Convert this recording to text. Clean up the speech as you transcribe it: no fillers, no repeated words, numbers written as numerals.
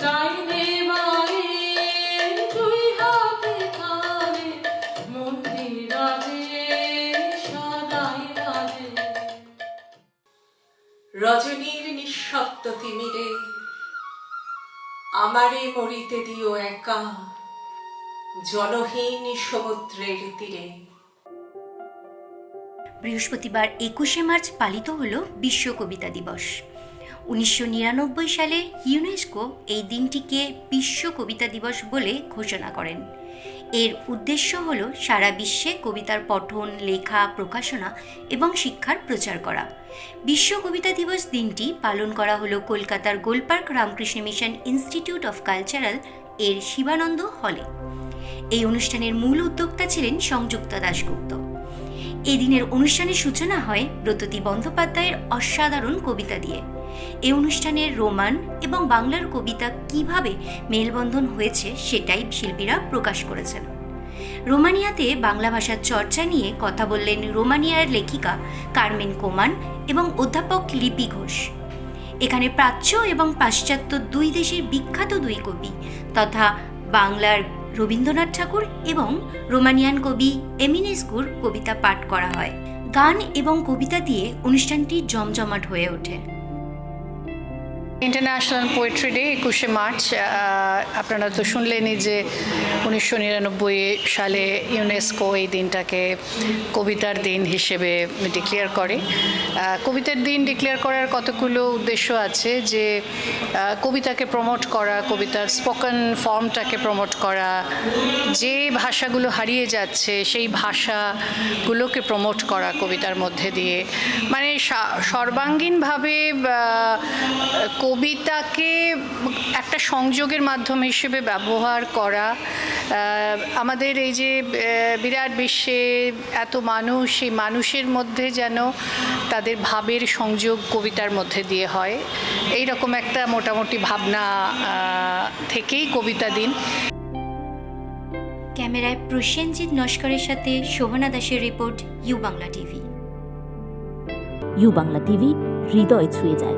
নাইলে মায়ে দুই হাতে তালে মন্দির বাজে সদাই বাজে। রজনীর নিঃশব্দ তিমিরে আমারে মরিতে দিও একা জলহীন সমুদ্রের তীরে। বৃহস্পতিবার 21শে মার্চ পালিত হল বিশ্ব কবিতা দিবস। 1999 সালে ইউনেস্কো এই দিনটিকে বিশ্ব কবিতা দিবস বলে ঘোষণা করেন। এর উদ্দেশ্য হল সারা বিশ্বে কবিতার পঠন, লেখা, প্রকাশনা এবং শিক্ষার প্রচার করা। বিশ্ব কবিতা দিবস দিনটি পালন করা হলো কলকাতার Golpark Ramakrishna mission institute of cultural এর শিবানন্দ হলে। এই অনুষ্ঠানের মূল উদ্যোক্তা ছিলেন সংযুক্তা দাশগুপ্ত। এই দিনের অনুষ্ঠানের সূচনা হয় ব্রততী বন্দ্যোপাধ্যায়ের অসাধারণ কবিতা দিয়ে। এই অনুষ্ঠানের রোমান এবং বাংলার কবিতা কিভাবে মেলবন্ধন হয়েছে সেটাই শিল্পীরা প্রকাশ করেছেন। রোমানিয়াতে বাংলা ভাষার চর্চা নিয়ে কথা বললেন রোমানিয়ার লেখিকা কার্মেন কোমান এবং অধ্যাপক লিপি ঘোষ। এখানে প্রাচ্য এবং পাশ্চাত্য দুই দেশের বিখ্যাত দুই কবি তথা বাংলার রবীন্দ্রনাথ ঠাকুর এবং রোমানিয়ান কবি এমিনেস্কুর কবিতা পাঠ করা হয়। গান এবং কবিতা দিয়ে অনুষ্ঠানটি জমজমাট হয়ে ওঠে। ইন্টারন্যাশনাল পোয়েট্রি ডে 21শে মার্চ। আপনারা তো শুনলেনই যে 1999 সালে ইউনেস্কো এই দিনটাকে কবিতার দিন হিসেবে ডিক্লেয়ার করে। কবিতার দিন ডিক্লেয়ার করার কতগুলো উদ্দেশ্য আছে, যে কবিতাকে প্রমোট করা, কবিতার স্পোকেন ফর্মটাকে প্রমোট করা, যে ভাষাগুলো হারিয়ে যাচ্ছে সেই ভাষাগুলোকে প্রমোট করা কবিতার মধ্যে দিয়ে, মানে সর্বাঙ্গীনভাবে কবিতাকে একটা সংযোগের মাধ্যম হিসেবে ব্যবহার করা। আমাদের এই যে বিরাট বিশ্বে এত মানুষ, সেই মানুষের মধ্যে যেন তাদের ভাবের সংযোগ কবিতার মধ্যে দিয়ে হয়, এই রকম একটা মোটামুটি ভাবনা থেকেই কবিতা দিন। ক্যামেরায় প্রসেনজিৎ নস্করের সাথে শোভনা দাসের report, U Bangla TV. U Bangla TV, হৃদয় ছুঁয়ে যায়।